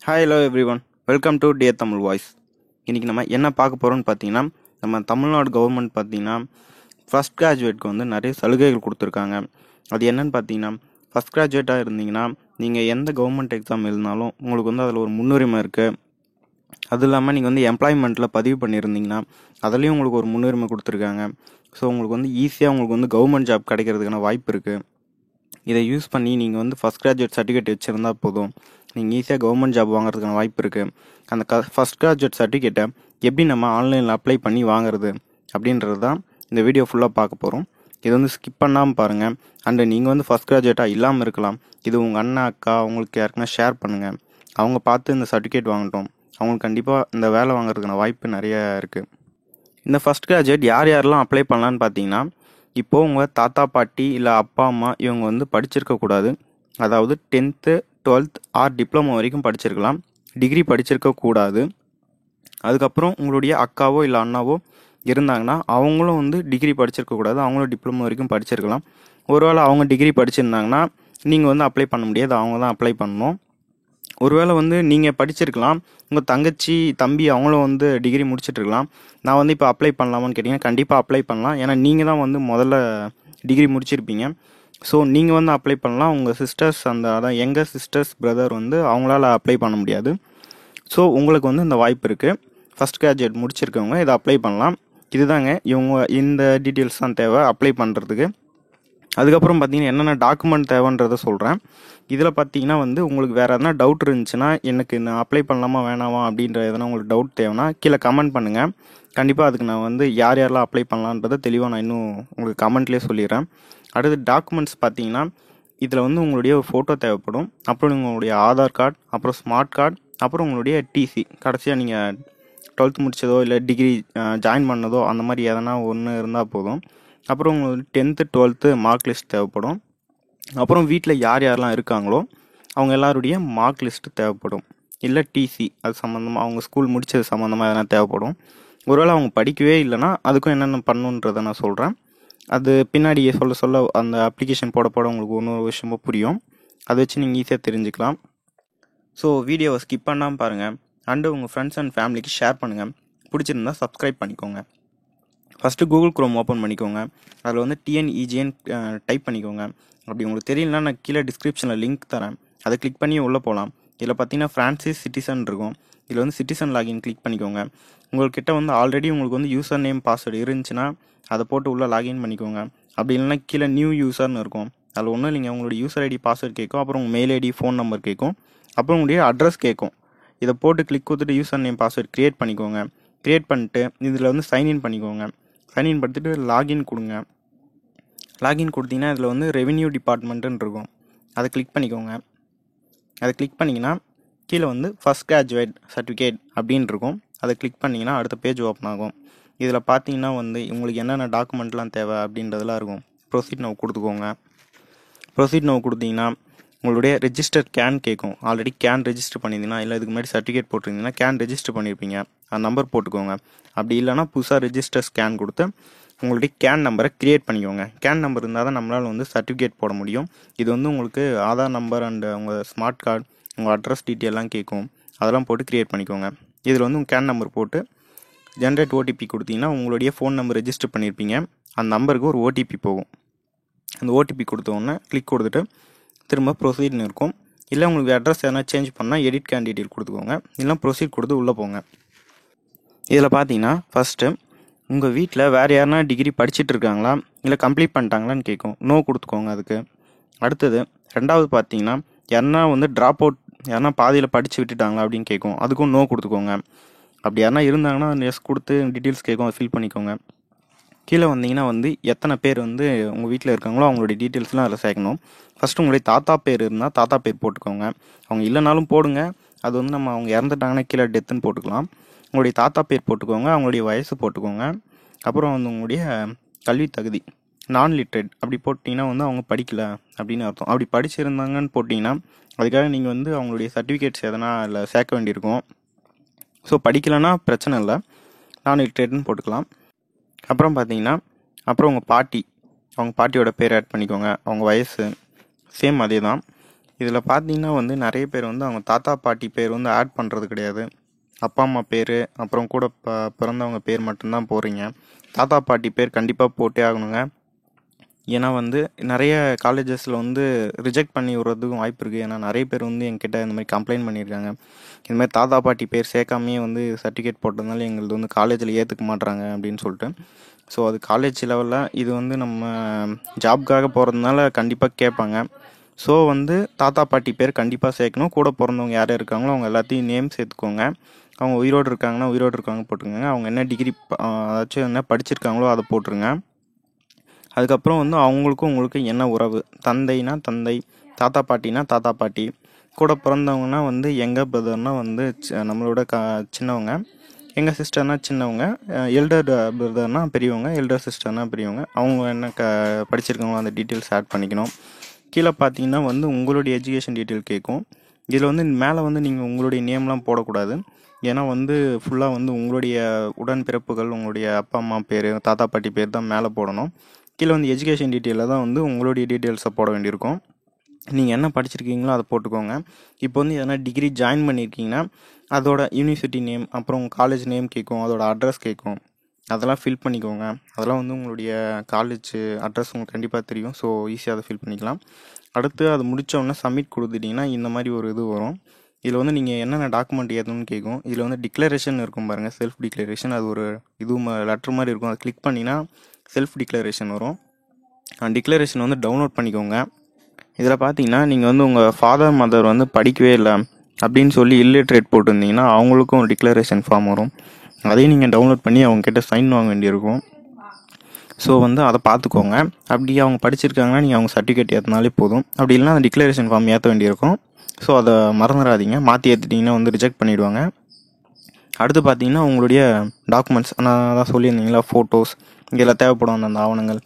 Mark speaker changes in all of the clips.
Speaker 1: Hi hello every one, welcome to dear Tamil voice. இன்றைக்கி நம்ம என்ன பார்க்க போகிறோம்னு பார்த்தீங்கன்னா, நம்ம தமிழ்நாடு கவர்மெண்ட் பார்த்தீங்கன்னா ஃபஸ்ட் கிராஜுவேட்க்கு வந்து நிறைய சலுகைகள் கொடுத்துருக்காங்க. அது என்னன்னு பார்த்தீங்கன்னா, ஃபஸ்ட் கிராஜுவேட்டாக இருந்தீங்கன்னா நீங்கள் எந்த கவர்மெண்ட் எக்ஸாம் எழுதினாலும் உங்களுக்கு வந்து அதில் ஒரு முன்னுரிமை இருக்குது. அதுவும் இல்லாமல் நீங்கள் வந்து எம்ப்ளாய்மெண்ட்டில் பதிவு பண்ணியிருந்தீங்கன்னா அதுலேயும் உங்களுக்கு ஒரு முன்னுரிமை கொடுத்துருக்காங்க. ஸோ உங்களுக்கு வந்து ஈஸியாக உங்களுக்கு வந்து கவர்மெண்ட் ஜாப் கிடைக்கிறதுக்கான வாய்ப்பு இருக்குது. இதை யூஸ் பண்ணி நீங்கள் வந்து ஃபஸ்ட் கிராஜுவேட் சர்டிஃபிகேட் வச்சுருந்தால் போதும், நீங்கள் ஈஸியாக கவர்மெண்ட் ஜாப் வாங்குறதுக்கான வாய்ப்பு இருக்குது. அந்த ஃபஸ்ட் கிராஜுவேட் சர்டிஃபிகேட்டை எப்படி நம்ம ஆன்லைனில் அப்ளை பண்ணி வாங்குறது அப்படின்றது தான் இந்த வீடியோ ஃபுல்லாக பார்க்க போகிறோம். இது வந்து ஸ்கிப் பண்ணாமல் பாருங்கள். அண்டு நீங்கள் வந்து ஃபஸ்ட் கிராஜுவேட்டாக இல்லாமல் இருக்கலாம். இது உங்கள் அண்ணா அக்கா அவங்களுக்கு யாருக்குன்னா ஷேர் பண்ணுங்கள். அவங்க பார்த்து இந்த சர்டிஃபிகேட் வாங்கட்டும். அவங்களுக்கு கண்டிப்பாக இந்த வேலை வாங்குறதுக்கான வாய்ப்பு நிறைய இருக்குது. இந்த ஃபஸ்ட் கிராஜுவேட் யார் யாரெல்லாம் அப்ளை பண்ணலான்னு பார்த்தீங்கன்னா, இப்போது உங்கள் தாத்தா பாட்டி இல்லை அப்பா அம்மா இவங்க வந்து படிச்சிருக்கக்கூடாது. அதாவது 10th 12th ஆர் டிப்ளமோ வரைக்கும் படிச்சிருக்கலாம். டிகிரி படிச்சிருக்கக்கூடாது. அதுக்கப்புறம் உங்களுடைய அக்காவோ இல்லை அண்ணாவோ இருந்தாங்கன்னா அவங்களும் வந்து டிகிரி படிச்சிருக்கக்கூடாது. அவங்களும் டிப்ளமோ வரைக்கும் படிச்சிருக்கலாம். ஒருவேளை அவங்க டிகிரி படிச்சிருந்தாங்கன்னா நீங்கள் வந்து அப்ளை பண்ண முடியாது, அவங்க தான் அப்ளை பண்ணணும். ஒருவேளை வந்து நீங்கள் படிச்சிருக்கலாம், உங்கள் தங்கச்சி தம்பி அவங்களும் வந்து டிகிரி முடிச்சிட்ருக்கலாம். நான் வந்து இப்போ அப்ளை பண்ணலாமான்னு கேட்டிங்கன்னா கண்டிப்பாக அப்ளை பண்ணலாம். ஏன்னா நீங்கள் தான் வந்து முதல்ல டிகிரி முடிச்சிருப்பீங்க. ஸோ நீங்கள் வந்து அப்ளை பண்ணலாம். உங்கள் சிஸ்டர்ஸ் அதான் எங்கள் சிஸ்டர்ஸ் பிரதர் வந்து அவங்களால அப்ளை பண்ண முடியாது. ஸோ உங்களுக்கு வந்து இந்த வாய்ப்பு இருக்குது. ஃபஸ்ட் கிராஜுவேட் முடிச்சிருக்கவங்க இதை அப்ளை பண்ணலாம். இதுதாங்க இவங்க இந்த டீட்டெயில்ஸ் தான் தேவை அப்ளை பண்ணுறதுக்கு. அதுக்கப்புறம் பார்த்தீங்கன்னா என்னென்ன டாக்குமெண்ட் தேவைன்றதை சொல்கிறேன். இதில் பார்த்தீங்கன்னா வந்து உங்களுக்கு வேறு எதனா டவுட் இருந்துச்சுன்னா, எனக்கு நான் அப்ளை பண்ணலாமா வேணாமா அப்படின்ற எதனா உங்களுக்கு டவுட் தேவைன்னா கீழே கமெண்ட் பண்ணுங்கள். கண்டிப்பாக அதுக்கு நான் வந்து யார் யாரெல்லாம் அப்ளை பண்ணலான்றதை தெளிவாக நான் இன்னும் உங்களுக்கு கமெண்ட்லேயே சொல்லிடுறேன். அடுத்து டாக்குமெண்ட்ஸ் பார்த்தீங்கன்னா இதில் வந்து உங்களுடைய ஒரு ஃபோட்டோ தேவைப்படும். அப்புறம் உங்களுடைய ஆதார் கார்டு, அப்புறம் ஸ்மார்ட் கார்டு, அப்புறம் உங்களுடைய டிசி. கடைசியாக நீங்கள் 12th முடித்ததோ இல்லை டிகிரி ஜாயின் பண்ணதோ அந்த மாதிரி எதனா ஒன்று இருந்தால் போதும். அப்புறம் உங்களுக்கு 10th 12th மார்க் லிஸ்ட் தேவைப்படும். அப்புறம் வீட்டில் யார் யாரெல்லாம் இருக்காங்களோ அவங்க எல்லாருடைய மார்க் லிஸ்ட்டு தேவைப்படும். இல்லை டிசி அது சம்மந்தமாக அவங்க ஸ்கூல் முடித்தது சம்மந்தமாக எதனா தேவைப்படும். ஒருவேளை அவங்க படிக்கவே இல்லைன்னா அதுக்கும் என்னென்ன பண்ணணுன்றதை நான் சொல்கிறேன். அது பின்னாடி சொல்ல அந்த அப்ளிகேஷன் போட உங்களுக்கு இன்னொரு விஷயமோ புரியும். அதை வச்சு நீங்கள் ஈஸியாக தெரிஞ்சுக்கலாம். ஸோ வீடியோவை ஸ்கிப் பண்ணாமல் பாருங்கள். அண்டு உங்கள் ஃப்ரெண்ட்ஸ் அண்ட் ஃபேமிலிக்கு ஷேர் பண்ணுங்கள். பிடிச்சிருந்தா சப்ஸ்கிரைப் பண்ணிக்கோங்க. ஃபஸ்ட்டு கூகுள் குரோம் ஓப்பன் பண்ணிக்கோங்க. அதில் வந்து TNEGN டைப் பண்ணிக்கோங்க. அப்படி உங்களுக்கு தெரியலனா நான் கீழே டிஸ்கிரிப்ஷனில் லிங்க் தரேன், அதை கிளிக் பண்ணி உள்ளே போகலாம். இதில் பார்த்தீங்கன்னா ஃப்ரான்சிஸ் சிட்டிசன் இருக்கும். இதில் வந்து சிட்டிசன் லாகின் கிளிக் பண்ணிக்கோங்க. உங்கள்கிட்ட வந்து ஆல்ரெடி உங்களுக்கு வந்து யூசர் நேம் பாஸ்வேர்டு இருந்துச்சுன்னா அதை போட்டு உள்ளே லாகின் பண்ணிக்கோங்க. அப்படி இல்லைன்னா கீழே நியூ யூசர்னு இருக்கும். அதில் ஒன்றும் இல்லைங்க, உங்களுடைய யூசர் ஐடி பாஸ்வேர்டு கேட்கும். அப்புறம் உங்கள் மெயில் ஐடி ஃபோன் நம்பர் கேட்கும். அப்புறம் உங்களுடைய அட்ரஸ் கேட்கும். இதை போட்டு கிளிக் கொடுத்துட்டு யூசர் நேம் பாஸ்வேர்டு க்ரியேட் பண்ணிக்கோங்க. க்ரியேட் பண்ணிட்டு இதில் வந்து சைன்இன் பண்ணிக்கோங்க. சைன்இன் படுத்திட்டு லாகின் கொடுங்க. லாகின் கொடுத்தீங்கன்னா இதில் வந்து ரெவென்யூ டிபார்ட்மெண்ட்டுன்னு இருக்கும். அதை கிளிக் பண்ணிக்கோங்க. அதை கிளிக் பண்ணிங்கன்னா கீழே வந்து ஃபஸ்ட் கிராஜுவேட் சர்டிஃபிகேட் அப்படின்னு இருக்கும். அதை கிளிக் பண்ணிங்கன்னா அடுத்த பேஜ் ஓப்பன் ஆகும். இதில் பார்த்தீங்கன்னா வந்து உங்களுக்கு என்னென்ன டாக்குமெண்ட்லாம் தேவை அப்படின்றதெல்லாம் இருக்கும். ப்ரொசீட் நவ் கொடுத்துக்கோங்க. ப்ரொசீட் நவ் கொடுத்தீங்கன்னா உங்களுடைய ரெஜிஸ்டர் கேன் கேட்கும். ஆல்ரெடி கேன் ரெஜிஸ்டர் பண்ணியிருந்தீங்கன்னா இல்லை இதுக்கு முன்னாடி சர்டிஃபிகேட் போட்டிருந்தீங்கன்னா கேன் ரெஜிஸ்டர் பண்ணியிருப்பீங்க. அந்த நம்பர் போட்டுக்கோங்க. அப்படி இல்லைனா புதுசாக ரெஜிஸ்டர் ஸ்கேன் கொடுத்து உங்களுடைய கேன் நம்பரை க்ரியேட் பண்ணிக்கோங்க. கேன் நம்பர் இருந்தால் தான் நம்மளால் வந்து சர்டிஃபிகேட் போட முடியும். இது வந்து உங்களுக்கு ஆதார் நம்பர் அண்டு உங்கள் ஸ்மார்ட் கார்டு, உங்கள் அட்ரஸ் டீட்டெயிலாம் கேட்கும். அதெல்லாம் போட்டு க்ரியேட் பண்ணிக்கோங்க. இதில் வந்து உங்கள் கேன் நம்பர் போட்டு ஜென்ரேட் ஓடிபி கொடுத்தீங்கன்னா உங்களுடைய ஃபோன் நம்பர் ரெஜிஸ்டர் பண்ணியிருப்பீங்க. அந்த நம்பருக்கு ஒரு ஓடிபி போகும். அந்த ஓடிபி கொடுத்தோன்னே கிளிக் கொடுத்துட்டு திரும்ப ப்ரொசீட்னு இருக்கும். இல்லை உங்களுக்கு அட்ரஸ் எதனா சேஞ்ச் பண்ணால் எடிட் கேன் டீட்டெயில் கொடுத்துக்கோங்க. இல்லை ப்ரொசீட் கொடுத்து உள்ளே போங்க. இதில் பார்த்தீங்கன்னா ஃபஸ்ட்டு உங்கள் வீட்டில் வேறு யாருனா டிகிரி படிச்சுட்டு இருக்காங்களா இல்லை கம்ப்ளீட் பண்ணிட்டாங்களான்னு கேட்கும். நோ கொடுத்துக்கோங்க அதுக்கு. அடுத்தது ரெண்டாவது பார்த்தீங்கன்னா யாருனா வந்து ட்ராப் அவுட், யாருனா பாதியில் படித்து விட்டுட்டாங்களா அப்படின்னு கேட்கும். அதுக்கும் நோ கொடுத்துக்கோங்க. அப்படி யாருனா இருந்தாங்கன்னா எஸ் கொடுத்து டீட்டெயில்ஸ் கேட்கும், அதை ஃபில் பண்ணிக்கோங்க. கீழே வந்தீங்கன்னா வந்து எத்தனை பேர் வந்து உங்கள் வீட்டில் இருக்காங்களோ அவங்களுடைய டீட்டெயில்ஸ்லாம் அதில் சேர்க்கணும். ஃபஸ்ட்டு உங்களுடைய தாத்தா பேர் இருந்தால் தாத்தா பேர் போட்டுக்கோங்க. அவங்க இல்லைனாலும் போடுங்க. அது வந்து நம்ம அவங்க இறந்துட்டாங்கன்னா கீழே டெத்துன்னு போட்டுக்கலாம். உங்களுடைய தாத்தா பேர் போட்டுக்கோங்க. அவங்களுடைய வயசு போட்டுக்கோங்க. அப்புறம் வந்து உங்களுடைய கல்வி தகுதி நான் லிட்ரேட் அப்படி போட்டிங்கன்னா வந்து அவங்க படிக்கலை அப்படின்னு அர்த்தம். அப்படி படிச்சிருந்தாங்கன்னு போட்டிங்கன்னா அதுக்காக நீங்கள் வந்து அவங்களுடைய சர்டிஃபிகேட்ஸ் எதனா இல்லை சேர்க்க வேண்டியிருக்கும். ஸோ படிக்கலைன்னா பிரச்சனை இல்லை, நான் லிட்ரேட்னு போட்டுக்கலாம். அப்புறம் பார்த்தீங்கன்னா அப்புறம் உங்கள் பாட்டி, அவங்க பாட்டியோட பேர் ஆட் பண்ணிக்கோங்க. அவங்க வயசு சேம் அதே தான். இதில் பார்த்தீங்கன்னா வந்து நிறைய பேர் வந்து அவங்க தாத்தா பாட்டி பேர் வந்து ஆட் பண்ணுறது கிடையாது. அப்பா அம்மா பேர் அப்புறம் கூட பிறந்தவங்க பேர் மட்டும்தான் போடுறீங்க. தாத்தா பாட்டி பேர் கண்டிப்பாக போட்டே ஆகணுங்க. ஏன்னா வந்து நிறைய காலேஜஸில் வந்து ரிஜெக்ட் பண்ணி விடுறதுக்கும் வாய்ப்பு இருக்குது. ஏன்னா நிறைய பேர் வந்து என்கிட்ட இந்த மாதிரி கம்ப்ளைண்ட் பண்ணியிருக்காங்க. இந்த மாதிரி தாத்தா பாட்டி பேர் சேர்க்காமையே வந்து சர்டிஃபிகேட் போட்டதுனால எங்களுக்கு வந்து காலேஜில் ஏற்றுக்க மாட்றாங்க அப்படின்னு சொல்லிட்டு. ஸோ அது காலேஜ் லெவலில் இது வந்து நம்ம ஜாப்காக போகிறதுனால கண்டிப்பாக கேட்பாங்க. ஸோ வந்து தாத்தா பாட்டி பேர் கண்டிப்பாக சேர்க்கணும். கூட பிறந்தவங்க யார் இருக்காங்களோ அவங்க எல்லாத்தையும் நேம் சேர்த்துக்கோங்க. அவங்க உயிரோடு இருக்காங்கன்னா உயிரோடு இருக்காங்க போட்டுருங்க. அவங்க என்ன டிகிரி அதாச்சும் என்ன படிச்சிருக்காங்களோ அதை போட்டுருங்க. அதுக்கப்புறம் வந்து அவங்களுக்கும் உங்களுக்கும் என்ன உறவு, தந்தைனா தந்தை, தாத்தா பாட்டினா தாத்தா பாட்டி, கூட பிறந்தவங்கன்னா வந்து எங்கள் பிரதர்னால் வந்து நம்மளோட சின்னவங்க, எங்கள் சிஸ்டர்னால் சின்னவங்க, எல்டர் பிரதர்னால் பெரியவங்க, எல்டர் சிஸ்டர்னால் பெரியவங்க. அவங்க என்ன படிச்சிருக்காங்களோ அந்த டீட்டெயில்ஸ் ஆட் பண்ணிக்கணும். கீழே பார்த்தீங்கன்னா வந்து உங்களுடைய எஜுகேஷன் டீட்டெயில் கேட்கும். இதில் வந்து மேலே வந்து நீங்கள் உங்களுடைய நேம்லாம் போடக்கூடாது. ஏன்னா வந்து ஃபுல்லாக வந்து உங்களுடைய உடன்பிறப்புகள், உங்களுடைய அப்பா அம்மா பேர், தாத்தா பாட்டி பேர் தான் மேலே போடணும். கீழே வந்து எஜுகேஷன் டீட்டெயிலில் தான் வந்து உங்களுடைய டீட்டெயில்ஸை போட வேண்டியிருக்கும். நீங்கள் என்ன படிச்சிருக்கீங்களோ அதை போட்டுக்கோங்க. இப்போ வந்து எதனா டிகிரி ஜாயின் பண்ணியிருக்கீங்கன்னா அதோட யூனிவர்சிட்டி நேம், அப்புறம் உங்கள் காலேஜ் நேம் கேட்கும், அதோட அட்ரஸ் கேட்கும். அதெல்லாம் ஃபில் பண்ணிக்கோங்க. அதெல்லாம் வந்து உங்களுடைய காலேஜ் அட்ரஸ் உங்களுக்கு கண்டிப்பாக தெரியும். ஸோ ஈஸியாக அதை ஃபில் பண்ணிக்கலாம். அடுத்து அது முடித்தோடனே சப்மிட் கொடுத்துட்டிங்கன்னா இந்த மாதிரி ஒரு இது வரும். இதில் வந்து நீங்கள் என்னென்ன டாக்குமெண்ட் ஏற்றணும்னு கேட்கும். இதில் வந்து டிக்ளரேஷன் இருக்கும் பாருங்கள், செல்ஃப் டிக்ளரேஷன். அது ஒரு லெட்டர் மாதிரி இருக்கும். அதை கிளிக் பண்ணிங்கன்னா செல்ஃப் டிக்ளரேஷன் வரும். டிக்ளரேஷன் வந்து டவுன்லோட் பண்ணிக்கோங்க. இதில் பார்த்தீங்கன்னா நீங்கள் வந்து உங்கள் ஃபாதர் மதர் வந்து படிக்கவே இல்லை அப்படின்னு சொல்லி இல்லிட்ரேட் போட்டிருந்தீங்கன்னா அவங்களுக்கும் ஒரு டிக்ளரேஷன் ஃபார்ம் வரும். அதையும் நீங்கள் டவுன்லோட் பண்ணி அவங்ககிட்ட சைன் வாங்க வேண்டியிருக்கும். ஸோ வந்து அதை பார்த்துக்கோங்க. அப்படி அவங்க படிச்சிருக்காங்கன்னா நீங்கள் அவங்க சர்டிஃபிகேட் ஏற்றினாலே போதும். அப்படி இல்லைனா அந்த டிக்ளரேஷன் ஃபார்ம் ஏற்ற வேண்டியிருக்கும். ஸோ அதை மறந்துடாதீங்க. மாற்றி ஏற்றிட்டிங்கன்னா வந்து ரிஜெக்ட் பண்ணிவிடுவாங்க. அடுத்து பார்த்தீங்கன்னா உங்களுடைய டாக்குமெண்ட்ஸ், நான் அதான் சொல்லியிருந்தீங்களா, ஃபோட்டோஸ், இங்கெல்லாம் தேவைப்படும் அந்த ஆவணங்கள்.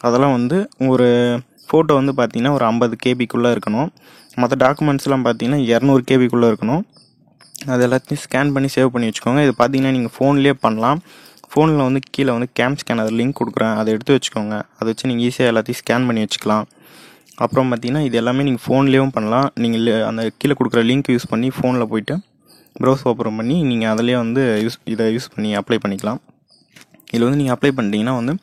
Speaker 1: அதெல்லாம் வந்து ஒரு ஃபோட்டோ வந்து பார்த்தீங்கன்னா ஒரு 50 கேபிக்குள்ளே இருக்கணும். மற்ற டாக்குமெண்ட்ஸ்லாம் பார்த்தீங்கன்னா 200 கேபிக்குள்ளே இருக்கணும். அது எல்லாத்தையும் ஸ்கேன் பண்ணி சேவ் பண்ணி வச்சுக்கோங்க. இது பார்த்தீங்கன்னா நீங்கள் ஃபோன்லேயே பண்ணலாம். ஃபோனில் வந்து கீழே வந்து கேம் ஸ்கேனர் லிங்க் கொடுக்குறேன், அதை எடுத்து வச்சுக்கோங்க. அதை வச்சு நீங்கள் ஈஸியாக எல்லாத்தையும் ஸ்கேன் பண்ணி வச்சுக்கலாம். அப்புறம் பார்த்தீங்கன்னா இது எல்லாமே நீங்கள் ஃபோன்லேயும் பண்ணலாம். நீங்கள் அந்த கீழே கொடுக்குற லிங்க் யூஸ் பண்ணி ஃபோனில் போய்ட்டு ப்ரௌஸ் ஓப்பன் பண்ணி நீங்கள் அதிலே வந்து இதை யூஸ் பண்ணி அப்ளை பண்ணிக்கலாம். இதில் வந்து நீங்கள் அப்ளை பண்ணிட்டீங்கன்னா வந்து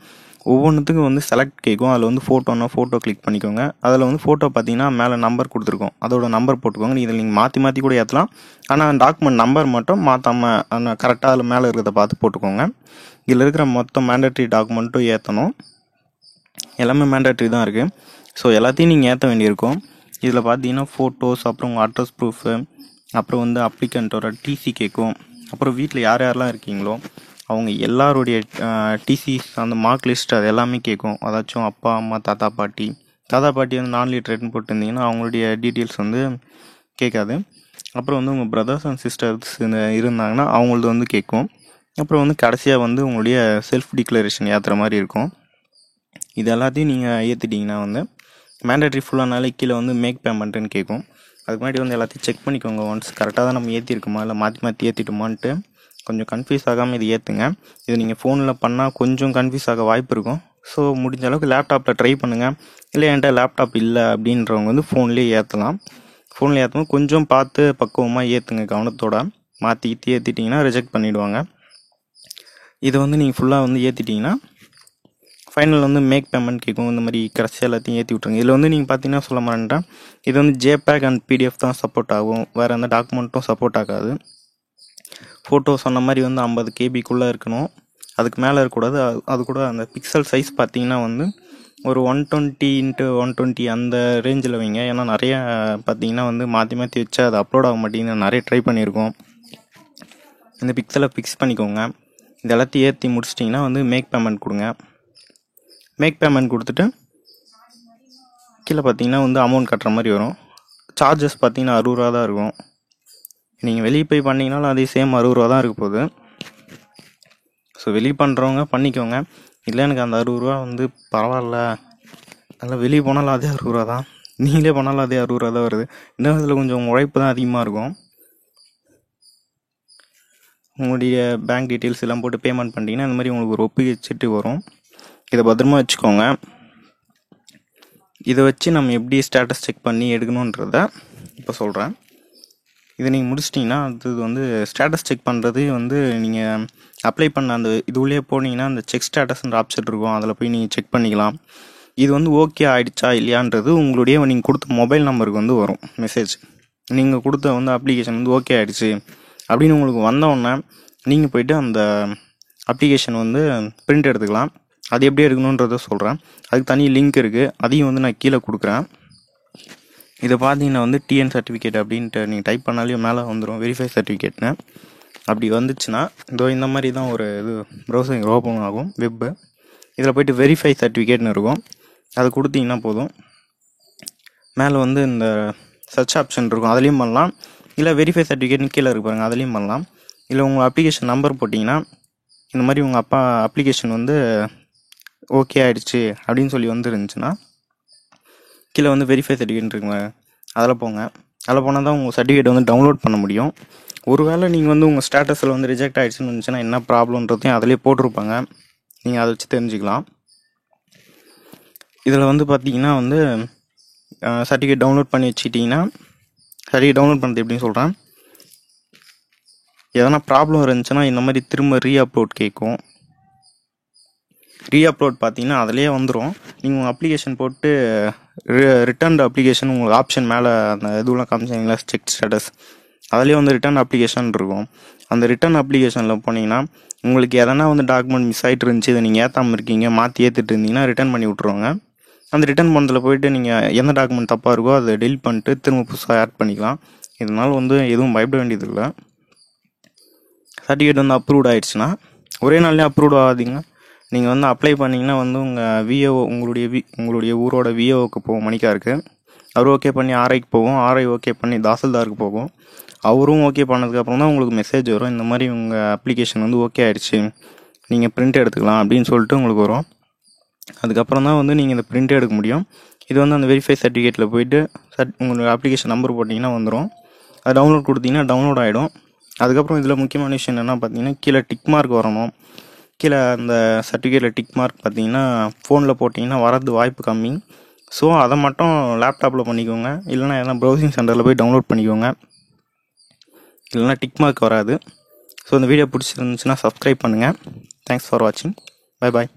Speaker 1: ஒவ்வொன்றுத்துக்கும் வந்து செலக்ட் கேட்கும். அதில் வந்து ஃபோட்டோன்னா ஃபோட்டோ கிளிக் பண்ணிக்கோங்க. அதில் வந்து ஃபோட்டோ பார்த்தீங்கன்னா மேலே நம்பர் கொடுத்துருக்கோம், அதோட நம்பர் போட்டுக்கோங்க. இதில் நீங்கள் மாற்றி கூட ஏற்றலாம். ஆனால் டாக்குமெண்ட் நம்பர் மட்டும் மாற்றாமல் கரெக்டாக அதில் மேலே இருக்கிறத பார்த்து போட்டுக்கோங்க. இதில் இருக்கிற மொத்தம் மேண்டட்ரி டாக்குமெண்ட்டும் ஏற்றணும். எல்லாமே மேண்டட்ரி தான் இருக்குது. ஸோ எல்லாத்தையும் நீங்கள் ஏற்ற வேண்டியிருக்கும். இதில் பார்த்தீங்கன்னா ஃபோட்டோஸ், அப்புறம் உங்கள் அட்ரஸ் ப்ரூஃபு, அப்புறம் வந்து அப்ளிகண்ட்டோட டிசி கேட்கும். அப்புறம் வீட்டில் யார் யாரெல்லாம் இருக்கீங்களோ அவங்க எல்லாருடைய டிசிஸ், அந்த மார்க் லிஸ்ட், அது எல்லாமே கேட்கும். அதாச்சும் அப்பா அம்மா தாத்தா பாட்டி வந்து நான் லிட்ரேட்னு போட்டிருந்தீங்கன்னா அவங்களுடைய டீட்டெயில்ஸ் வந்து கேட்காது. அப்புறம் வந்து உங்கள் பிரதர்ஸ் அண்ட் சிஸ்டர்ஸ் இருந்தாங்கன்னா அவங்களது வந்து கேட்கும். அப்புறம் வந்து கடைசியாக வந்து உங்களுடைய செல்ஃப் டிக்ளரேஷன் ஏற்றுற மாதிரி இருக்கும். இது எல்லாத்தையும் நீங்கள் ஏற்றிட்டிங்கன்னா வந்து மேண்டட்ரி ஃபுல்லானாலே கீழே வந்து மேக் பேமெண்ட்டுன்னு கேட்கும். அதுக்கு முன்னாடி வந்து எல்லாத்தையும் செக் பண்ணிக்கோங்க. ஒன்ஸ் கரெக்டாக தான் நம்ம ஏற்றிருக்குமா இல்லை மாற்றி ஏற்றிட்டோமான்ட்டு கொஞ்சம் கன்ஃபியூஸ் ஆகாமல் இது ஏற்றுங்க. இது நீங்கள் ஃபோனில் பண்ணால் கொஞ்சம் கன்ஃபியூஸ் ஆக வாய்ப்பு இருக்கும். ஸோ முடிஞ்ச அளவுக்கு லேப்டாப்பில் ட்ரை பண்ணுங்கள். இல்லை என்கிட்ட லேப்டாப் இல்லை அப்படின்றவங்க வந்து ஃபோன்லேயே ஏற்றலாம். ஃபோனில் ஏற்றும்போது கொஞ்சம் பார்த்து பக்குவமாக ஏற்றுங்க, கவனத்தோட. மாற்றி ஏற்றிட்டிங்கன்னா ரிஜெக்ட் பண்ணிவிடுவாங்க. இதை வந்து நீங்கள் ஃபுல்லாக வந்து ஏற்றிட்டிங்கன்னா ஃபைனல் வந்து மேக் பேமெண்ட் கேட்கும். இந்த மாதிரி கடைசி எல்லாத்தையும் ஏற்றி விட்ருங்க. இதில் வந்து நீங்கள் பார்த்தீங்கன்னா சொல்ல மாட்டேன், இது வந்து ஜேபேக் அண்ட் பிடிஎஃப் தான் சப்போர்ட் ஆகும், வேறு எந்த டாக்குமெண்ட்டும் சப்போர்ட் ஆகாது. ஃபோட்டோ சொன்ன மாதிரி வந்து 50 கேபிக்குள்ளே இருக்கணும், அதுக்கு மேலே இருக்கக்கூடாது. அது கூட அந்த பிக்சல் சைஸ் பார்த்தீங்கன்னா வந்து ஒரு 120x120 அந்த ரேஞ்சில் வைங்க. ஏன்னா நிறைய பார்த்தீங்கன்னா வந்து மாற்றி வச்சா அது அப்லோட் ஆக மாட்டேங்குது. நிறைய ட்ரை பண்ணியிருக்கோம். இந்த பிக்சலை ஃபிக்ஸ் பண்ணிக்கோங்க. இது எல்லாத்தையும் ஏற்றி முடிச்சிட்டிங்கன்னா வந்து மேக் பேமெண்ட் கொடுங்க. மேக் பேமெண்ட் கொடுத்துட்டு கீழே பார்த்தீங்கன்னா வந்து அமௌண்ட் கட்டுற மாதிரி வரும். சார்ஜஸ் பார்த்தீங்கன்னா 60 ரூபா தான் இருக்கும். நீங்கள் வெளியே போய் பண்ணிங்கனாலும் அதே சேம் 60 ரூபா தான் இருக்க போகுது. ஸோ வெளியே பண்ணுறவங்க பண்ணிக்கோங்க. இல்லை எனக்கு அந்த 60 ரூபா வந்து பரவாயில்ல, அதெல்லாம் வெளியே போனாலும் அதே 60 ரூபா தான், நீங்களே போனாலும் அதே 60 ரூபா தான் வருது. இன்னும் இதில் கொஞ்சம் உழைப்பு தான் அதிகமாக இருக்கும். உங்களுடைய பேங்க் டீட்டெயில்ஸ் எல்லாம் போட்டு பேமெண்ட் பண்ணிட்டீங்கன்னா இந்த மாதிரி உங்களுக்கு ஒரு ஒப்புகை சீட்டு வரும். இதை பத்திரமா வச்சுக்கோங்க. இதை வச்சு நம்ம எப்படி ஸ்டேட்டஸ் செக் பண்ணி எடுக்கணுன்றத இப்போ சொல்கிறேன். இதை நீங்கள் முடிச்சிட்டிங்கன்னா அது வந்து ஸ்டேட்டஸ் செக் பண்ணுறது வந்து நீங்கள் அப்ளை பண்ண அந்த இதுவுலேயே போனீங்கன்னா அந்த செக் ஸ்டேட்டஸ்ன்ற ஆப்ஷன் இருக்கும், அதில் போய் நீங்கள் செக் பண்ணிக்கலாம். இது வந்து ஓகே ஆகிடுச்சா இல்லையான்றது உங்களுடைய நீங்கள் கொடுத்த மொபைல் நம்பருக்கு வந்து வரும் மெசேஜ். நீங்கள் கொடுத்த வந்து அப்ளிகேஷன் வந்து ஓகே ஆகிடுச்சு அப்படின்னு உங்களுக்கு வந்தோடனே நீங்கள் போய்ட்டு அந்த அப்ளிகேஷன் வந்து பிரிண்ட் எடுத்துக்கலாம். அது எப்படி எடுக்கணுன்றதை சொல்கிறேன். அதுக்கு தனி லிங்க் இருக்குது, அதையும் வந்து நான் கீழே கொடுக்குறேன். இதை பார்த்தீங்கன்னா வந்து டிஎன் சர்டிஃபிகேட் அப்படின்ட்டு நீங்கள் டைப் பண்ணாலே மேலே வந்துடும் வெரிஃபை சர்டிஃபிகேட்னு. அப்படி வந்துச்சுன்னா இந்த மாதிரி தான் ஒரு இது ப்ரௌசர் ஓப்பன் ஆகும் வெப்பு. இதில் போய்ட்டு வெரிஃபை சர்டிஃபிகேட்னு இருக்கும், அதை கொடுத்தீங்கன்னா போதும். மேலே வந்து இந்த சர்ச் ஆப்ஷன் இருக்கும், அதுலேயும் பண்ணலாம். இல்லை வெரிஃபை சர்டிஃபிகேட்னு கீழே இருக்கு பாருங்கள், அதுலேயும் பண்ணலாம். இல்லை உங்கள் அப்ளிகேஷன் நம்பர் போட்டிங்கன்னா இந்த மாதிரி உங்கள் அப்பா அப்ளிகேஷன் வந்து ஓகே ஆகிடுச்சு அப்படின்னு சொல்லி வந்து இருந்துச்சுன்னா கீழே வந்து வெரிஃபை சர்டிஃபிகேட் இருக்குங்க, அதில் போங்க. அதில் போனால் தான் உங்கள் சர்டிஃபிகேட் வந்து டவுன்லோட் பண்ண முடியும். ஒருவேளை நீங்கள் வந்து உங்கள் ஸ்டேட்டஸில் வந்து ரிஜெக்ட் ஆகிடுச்சுன்னு இருந்துச்சுன்னா என்ன ப்ராப்ளம்ன்றதையும் அதிலே போட்டிருப்பாங்க, நீங்கள் அதை வச்சு தெரிஞ்சுக்கலாம். இதில் வந்து பார்த்தீங்கன்னா வந்து சர்டிஃபிகேட் டவுன்லோட் பண்ணி வச்சுக்கிட்டிங்கன்னா, சர்டிஃபிகேட் டவுன்லோட் பண்ணுறது எப்படின்னு சொல்கிறேன். எதனா ப்ராப்ளம் இருந்துச்சுன்னா இந்த மாதிரி திரும்ப ரீஅப்லோட் கேட்கும். ரீஅப்லோட் பார்த்தீங்கன்னா அதிலே வந்துடும். நீங்கள் உங்கள் அப்ளிகேஷன் போட்டு ரிட்டர்ன் அப்ளிகேஷன் உங்களுக்கு ஆப்ஷன் மேலே அந்த இதுவெலாம் காமிச்சிங்களா செக் ஸ்டேட்டஸ், அதிலே வந்து ரிட்டர்ன் அப்ளிகேஷன் இருக்கும். அந்த ரிட்டர்ன் அப்ளிகேஷனில் போனீங்கன்னா உங்களுக்கு எதனா வந்து டாக்குமெண்ட் மிஸ் ஆகிட்டு இருந்துச்சு, இதை நீங்கள் ஏற்றாமல் இருக்கீங்க, மாற்றி ஏற்றிட்டு இருந்தீங்கன்னா ரிட்டர்ன் பண்ணி விட்ருவாங்க. அந்த ரிட்டர்ன் பண்ணதில் போய்ட்டு நீங்கள் எந்த டாக்குமெண்ட் தப்பாக இருக்கோ அதை டெலிட் பண்ணிட்டு திரும்ப புதுசாக ஆட் பண்ணிக்கலாம். இதனால் வந்து எதுவும் பயப்பட வேண்டியதில்லை. சர்டிஃபிகேட் வந்து அப்ரூவ்ட் ஆகிடுச்சுன்னா ஒரே நாள்லேயே அப்ரூவ்ட் ஆகாதீங்க. நீங்கள் வந்து அப்ளை பண்ணிங்கன்னா வந்து உங்கள் விஏஓ உங்களுடைய ஊரோட விஏஓக்கு போகும், மணிக்காருக்கு. அவர் ஓகே பண்ணி ஆர்ஐக்கு போகும், ஆர்ஐ ஓகே பண்ணி தாசில்தாருக்கு போகும். அவரும் ஓகே பண்ணதுக்கப்புறம் தான் உங்களுக்கு மெசேஜ் வரும், இந்த மாதிரி உங்கள் அப்ளிகேஷன் வந்து ஓகே ஆகிடுச்சு, நீங்கள் பிரிண்ட் எடுத்துக்கலாம் அப்படின்னு சொல்லிட்டு உங்களுக்கு வரும். அதுக்கப்புறம் தான் வந்து நீங்கள் இந்த பிரிண்ட் எடுக்க முடியும். இது வந்து அந்த வெரிஃபை சர்டிஃபிகேட்டில் போய்ட்டு உங்களோட அப்ளிகேஷன் நம்பர் போட்டிங்கன்னா வந்துடும். அது டவுன்லோட் கொடுத்தீங்கன்னா டவுன்லோட் ஆகிடும். அதுக்கப்புறம் இதில் முக்கியமான விஷயம் என்னென்னா பார்த்தீங்கன்னா கீழே டிக் மார்க் வரணும். கீழே அந்த சர்டிஃபிகேட்டில் டிக் மார்க் பார்த்தீங்கன்னா ஃபோனில் போட்டிங்கன்னா வரது வாய்ப்பு கம்மி. ஸோ அதை மட்டும் லேப்டாப்பில் பண்ணிக்கோங்க, இல்லைனா எதனா ப்ரௌசிங் சென்டரில் போய் டவுன்லோட் பண்ணிக்கோங்க, இல்லைனா டிக் மார்க் வராது. ஸோ இந்த வீடியோ பிடிச்சிருந்துச்சுன்னா சப்ஸ்கிரைப் பண்ணுங்கள். தேங்க்ஸ் ஃபார் வாட்சிங். Bye bye.